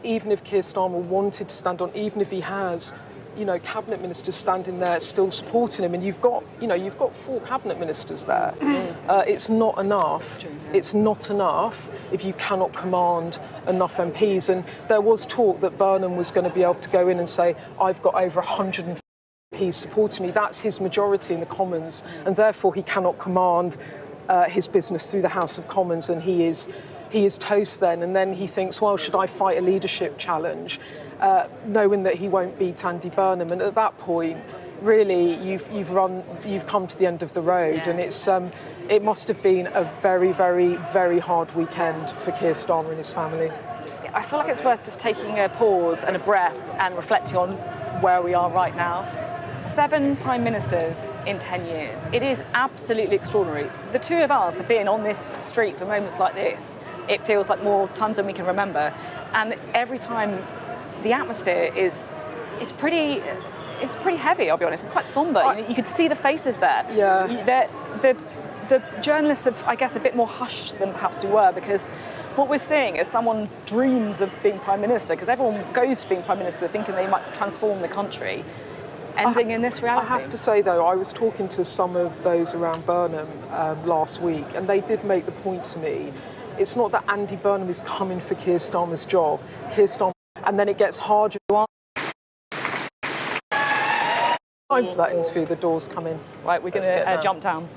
Even if Keir Starmer wanted to stand on, even if he has, cabinet ministers standing there still supporting him, and you've got 4 cabinet ministers there. It's not enough. It's not enough if you cannot command enough MPs. And there was talk that Burnham was going to be able to go in and say, I've got over 150 MPs supporting me. That's his majority in the Commons, and therefore he cannot command his business through the House of Commons, and he is toast then. And then he thinks, well, should I fight a leadership challenge, knowing that he won't beat Andy Burnham? And at that point, really, you've come to the end of the road. Yeah. And it must have been a very, very, very hard weekend for Keir Starmer and his family. I feel like it's worth just taking a pause and a breath and reflecting on where we are right now. 7 prime ministers in 10 years. It is absolutely extraordinary. The two of us have been on this street for moments like this. It feels like more times than we can remember. And every time the atmosphere is pretty heavy, I'll be honest. It's quite somber. You could see the faces there. Yeah. The journalists are, I guess, a bit more hushed than perhaps we were, because what we're seeing is someone's dreams of being prime minister, because everyone goes to being prime minister thinking they might transform the country, ending in this reality. I have to say, though, I was talking to some of those around Burnham last week, and they did make the point to me, it's not that Andy Burnham is coming for Keir Starmer's job. Keir Starmer, and then it gets harder. Time for that interview, the doors come in. Right, we're going to jump down.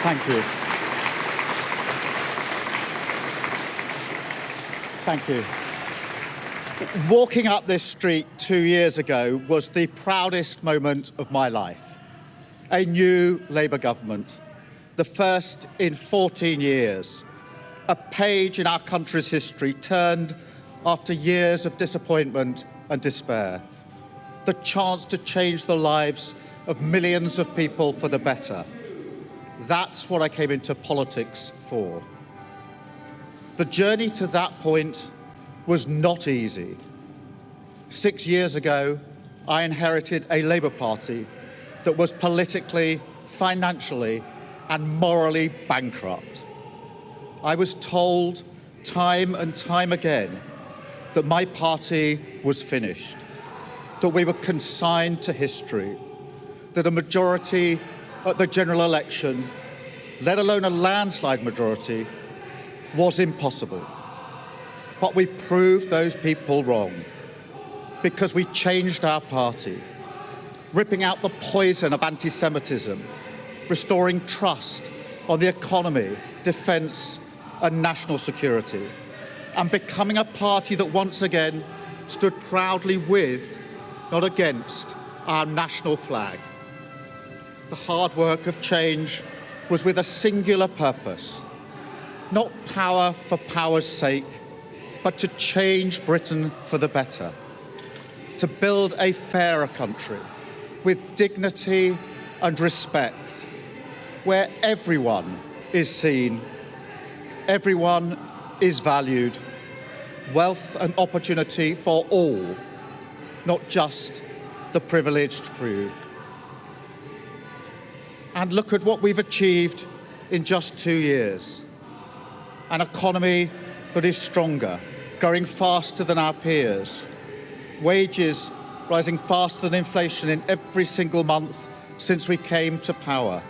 Thank you. Thank you. Walking up this street 2 years ago was the proudest moment of my life. A new Labour government, the first in 14 years. A page in our country's history turned after years of disappointment and despair. The chance to change the lives of millions of people for the better. That's what I came into politics for. The journey to that point was not easy. 6 years ago, I inherited a Labour Party that was politically, financially, and morally bankrupt. I was told time and time again that my party was finished, that we were consigned to history, that a majority at the general election, let alone a landslide majority, was impossible. But we proved those people wrong, because we changed our party, ripping out the poison of anti-Semitism, restoring trust on the economy, defence and national security, and becoming a party that once again stood proudly with, not against, our national flag. The hard work of change was with a singular purpose, not power for power's sake, but to change Britain for the better, to build a fairer country with dignity and respect, where everyone is seen, everyone is valued, wealth and opportunity for all, not just the privileged few. And look at what we've achieved in just 2 years. An economy that is stronger, growing faster than our peers. Wages rising faster than inflation in every single month since we came to power.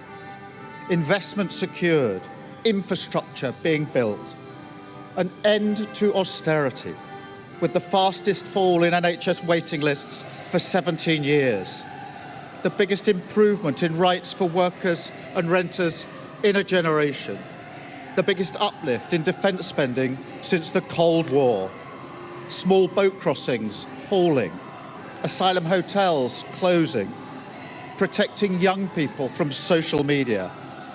Investment secured, infrastructure being built. An end to austerity, with the fastest fall in NHS waiting lists for 17 years. The biggest improvement in rights for workers and renters in a generation. The biggest uplift in defence spending since the Cold War. Small boat crossings falling. Asylum hotels closing. Protecting young people from social media.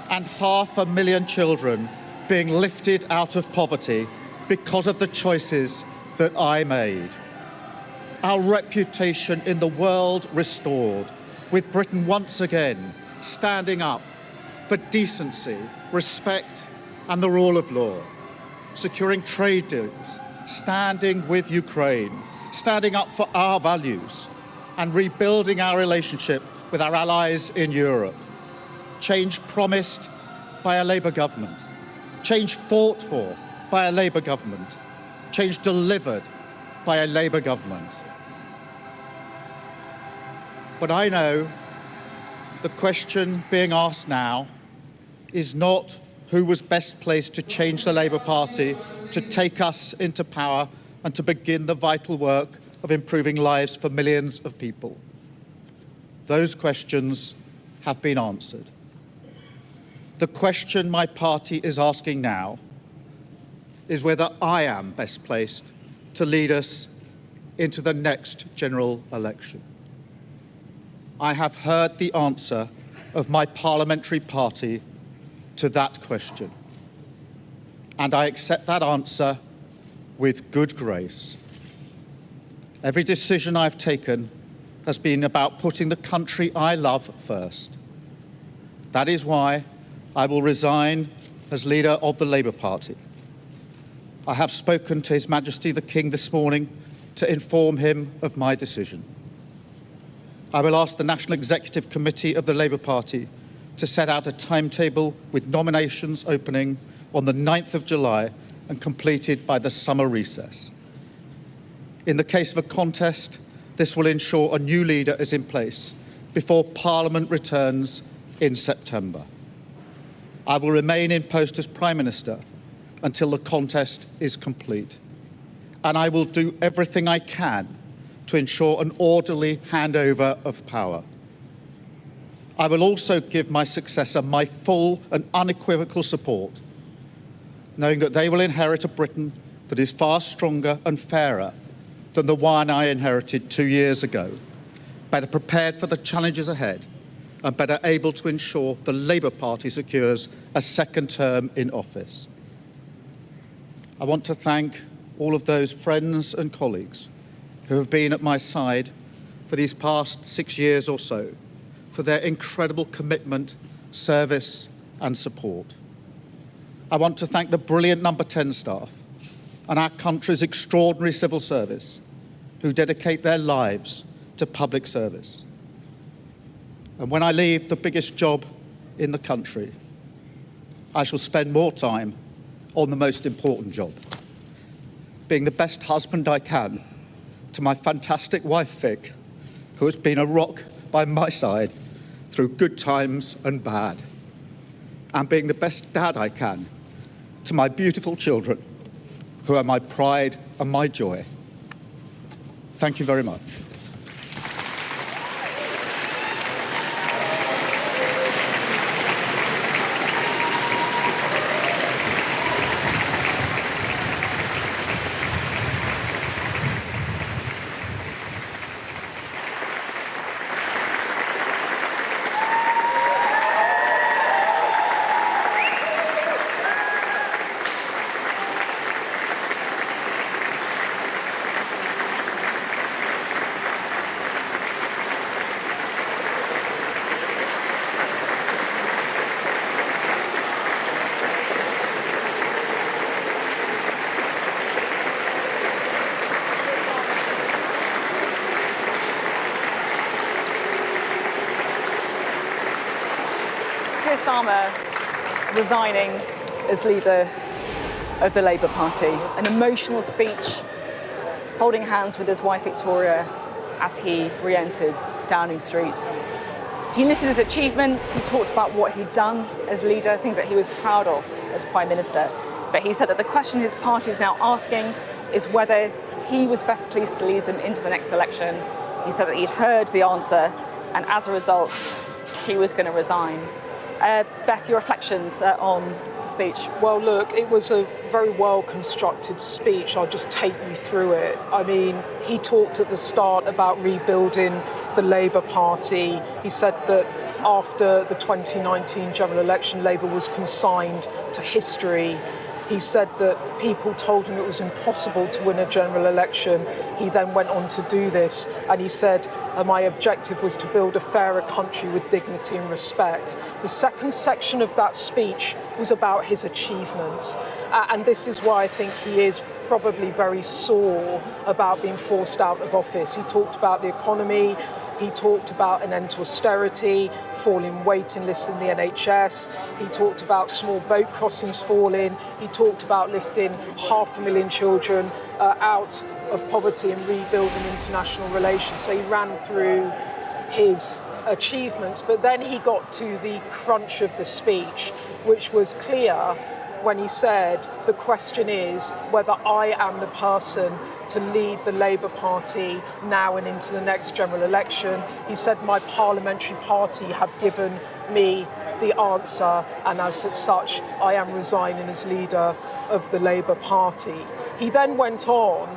And 500,000 children being lifted out of poverty because of the choices that I made. Our reputation in the world restored, with Britain once again standing up for decency, respect and the rule of law, securing trade deals, standing with Ukraine, standing up for our values and rebuilding our relationship with our allies in Europe. Change promised by a Labour government, change fought for by a Labour government, change delivered by a Labour government. But I know the question being asked now is not who was best placed to change the Labour Party, to take us into power and to begin the vital work of improving lives for millions of people. Those questions have been answered. The question my party is asking now is whether I am best placed to lead us into the next general election. I have heard the answer of my parliamentary party to that question, and I accept that answer with good grace. Every decision I've taken has been about putting the country I love first. That is why I will resign as leader of the Labour Party. I have spoken to His Majesty the King this morning to inform him of my decision. I will ask the National Executive Committee of the Labour Party to set out a timetable with nominations opening on the 9th of July and completed by the summer recess. In the case of a contest, this will ensure a new leader is in place before Parliament returns in September. I will remain in post as Prime Minister until the contest is complete, and I will do everything I can to ensure an orderly handover of power. I will also give my successor my full and unequivocal support, knowing that they will inherit a Britain that is far stronger and fairer than the one I inherited 2 years ago, better prepared for the challenges ahead and better able to ensure the Labour Party secures a second term in office. I want to thank all of those friends and colleagues who have been at my side for these past 6 years or so, for their incredible commitment, service and support. I want to thank the brilliant Number 10 staff and our country's extraordinary civil service who dedicate their lives to public service. And when I leave the biggest job in the country, I shall spend more time on the most important job, being the best husband I can to my fantastic wife, Vic, who has been a rock by my side through good times and bad, and being the best dad I can to my beautiful children, who are my pride and my joy. Thank you very much. Keir Starmer resigning as leader of the Labour Party. An emotional speech, holding hands with his wife Victoria as he re-entered Downing Street. He listed his achievements, he talked about what he'd done as leader, things that he was proud of as Prime Minister. But he said that the question his party is now asking is whether he was best pleased to lead them into the next election. He said that he'd heard the answer, and as a result, he was going to resign. Beth, your reflections on the speech? Well, look, it was a very well-constructed speech. I'll just take you through it. I mean, he talked at the start about rebuilding the Labour Party. He said that after the 2019 general election, Labour was consigned to history. He said that people told him it was impossible to win a general election. He then went on to do this, and he said, my objective was to build a fairer country with dignity and respect. The second section of that speech was about his achievements, and this is why I think he is probably very sore about being forced out of office. He talked about the economy. He talked about an end to austerity, falling waiting lists in the NHS. He talked about small boat crossings falling. He talked about lifting 500,000 children out of poverty and rebuilding international relations. So he ran through his achievements, but then he got to the crunch of the speech, which was clear when he said, the question is whether I am the person to lead the Labour Party now and into the next general election. He said, my parliamentary party have given me the answer, and as such, I am resigning as leader of the Labour Party. He then went on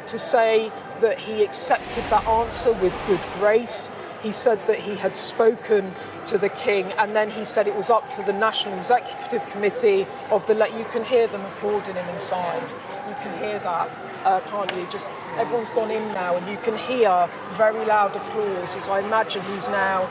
to say that he accepted that answer with good grace. He said that he had spoken to the King, and then he said it was up to the National Executive Committee of the... You can hear them applauding him inside. You can hear that, can't you? Just everyone's gone in now, and you can hear very loud applause as I imagine he's now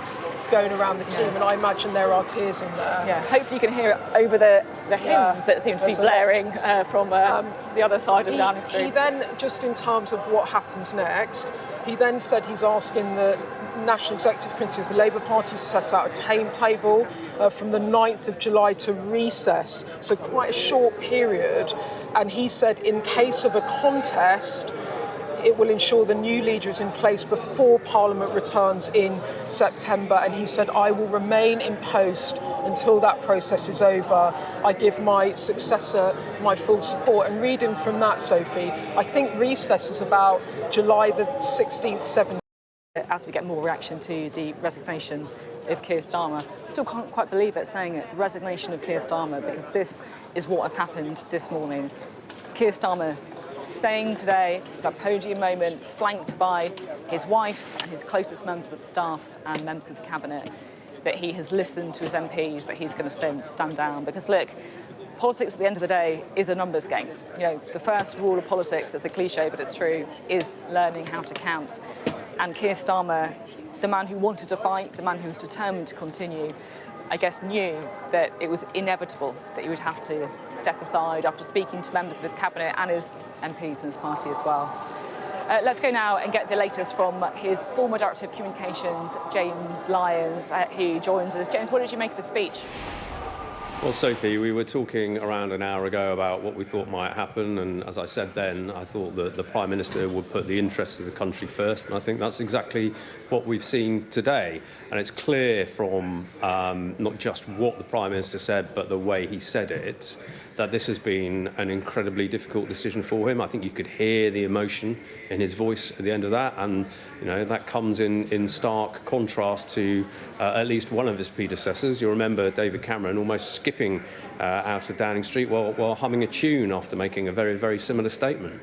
going around the team, and I imagine there are tears in there. Yeah, hopefully you can hear it over the hymns that seem to be blaring from the other side of Downing Street. He then, just in terms of what happens next, he then said he's asking the National Executive Committee of the Labour Party to set out a timetable from the 9th of July to recess, so quite a short period. And he said in case of a contest, it will ensure the new leader is in place before Parliament returns in September. And he said, I will remain in post until that process is over. I give my successor my full support. And reading from that, Sophie, I think recess is about July the 16th, 17th. As we get more reaction to the resignation of Keir Starmer, I still can't quite believe it, saying it, the resignation of Keir Starmer, because this is what has happened this morning. Keir Starmer saying today, that podium moment, flanked by his wife and his closest members of staff and members of the cabinet, that he has listened to his MPs, that he's going to stand down. Because look, politics at the end of the day is a numbers game. You know, the first rule of politics, it's a cliche, but it's true, is learning how to count. And Keir Starmer, the man who wanted to fight, the man who was determined to continue, I guess knew that it was inevitable that he would have to step aside after speaking to members of his cabinet and his MPs and his party as well. Let's go now and get the latest from his former Director of Communications, James Lyons, who joins us. James, what did you make of the speech? Well, Sophie, we were talking around an hour ago about what we thought might happen, and as I said then, I thought that the Prime Minister would put the interests of the country first, and I think that's exactly what we've seen today. And it's clear from not just what the Prime Minister said, but the way he said it, that this has been an incredibly difficult decision for him. I think you could hear the emotion in his voice at the end of that, and you know that comes in stark contrast to at least one of his predecessors. You'll remember David Cameron almost skipping out of Downing Street while humming a tune after making a very, very similar statement.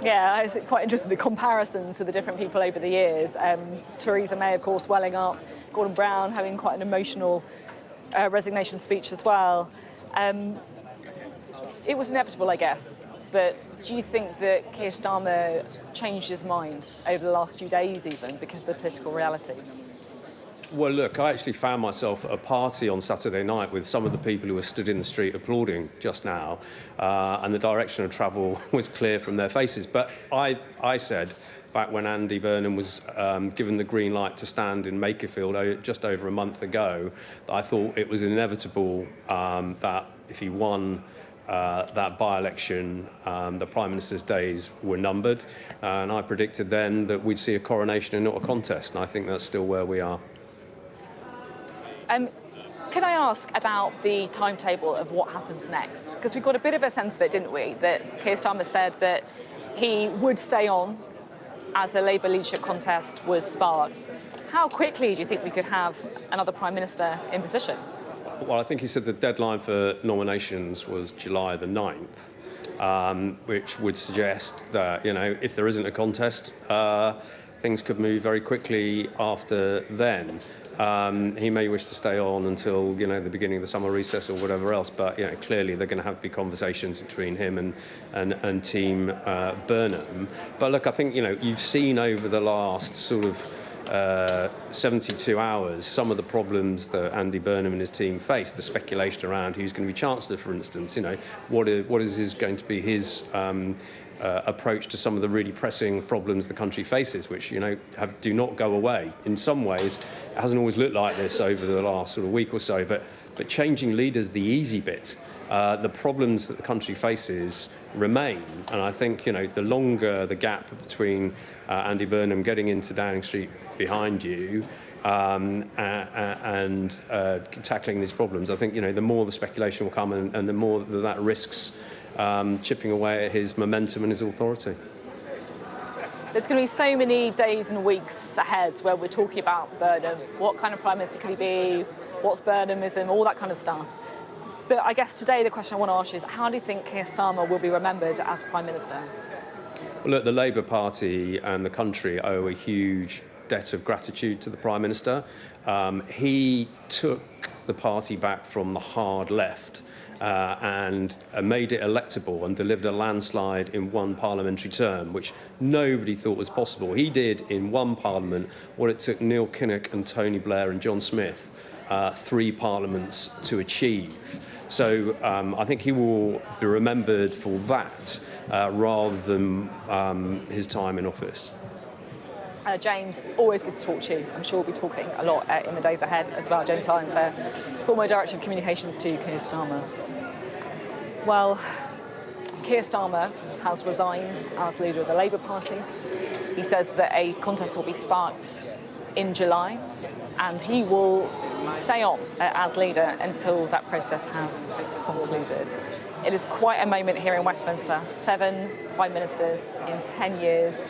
Yeah, it's quite interesting, the comparisons to the different people over the years. Theresa May, of course, welling up, Gordon Brown having quite an emotional resignation speech as well. It was inevitable, I guess, but do you think that Keir Starmer changed his mind over the last few days even because of the political reality? Well, look, I actually found myself at a party on Saturday night with some of the people who were stood in the street applauding just now, and the direction of travel was clear from their faces. But I said, back when Andy Burnham was given the green light to stand in Makerfield just over a month ago, that I thought it was inevitable that if he won that by-election, the Prime Minister's days were numbered. And I predicted then that we'd see a coronation and not a contest, and I think that's still where we are. Can I ask about the timetable of what happens next? Because we got a bit of a sense of it, didn't we? That Keir Starmer said that he would stay on as the Labour leadership contest was sparked. How quickly do you think we could have another Prime Minister in position? Well, I think he said the deadline for nominations was July the 9th, which would suggest that, you know, if there isn't a contest, things could move very quickly after then. He may wish to stay on until the beginning of the summer recess or whatever else, but clearly they're going to have to be conversations between him and Team Burnham. But look, I think you've seen over the last sort of 72 hours some of the problems that Andy Burnham and his team face. The speculation around who's going to be Chancellor, for instance. What is going to be his approach to some of the really pressing problems the country faces, which do not go away. In some ways, it hasn't always looked like this over the last sort of week or so. But changing leaders, the easy bit. The problems that the country faces remain, and I think the longer the gap between Andy Burnham getting into Downing Street behind you and tackling these problems, I think the more the speculation will come, and the more that risks chipping away at his momentum and his authority. There's going to be so many days and weeks ahead where we're talking about Burnham. What kind of Prime Minister could he be? What's Burnhamism? All that kind of stuff. But I guess today the question I want to ask you is, how do you think Keir Starmer will be remembered as Prime Minister? Well, look, the Labour Party and the country owe a huge debt of gratitude to the Prime Minister. He took the party back from the hard left and made it electable and delivered a landslide in one parliamentary term, which nobody thought was possible. He did in one parliament what it took Neil Kinnock and Tony Blair and John Smith 3 parliaments to achieve. So I think he will be remembered for that rather than his time in office. James, always good to talk to you. I'm sure we'll be talking a lot in the days ahead as well. James Lyons there, former Director of Communications to Keir Starmer. Well, Keir Starmer has resigned as leader of the Labour Party. He says that a contest will be sparked in July, and he will stay on as leader until that process has concluded. It is quite a moment here in Westminster. 7 Prime Ministers in 10 years.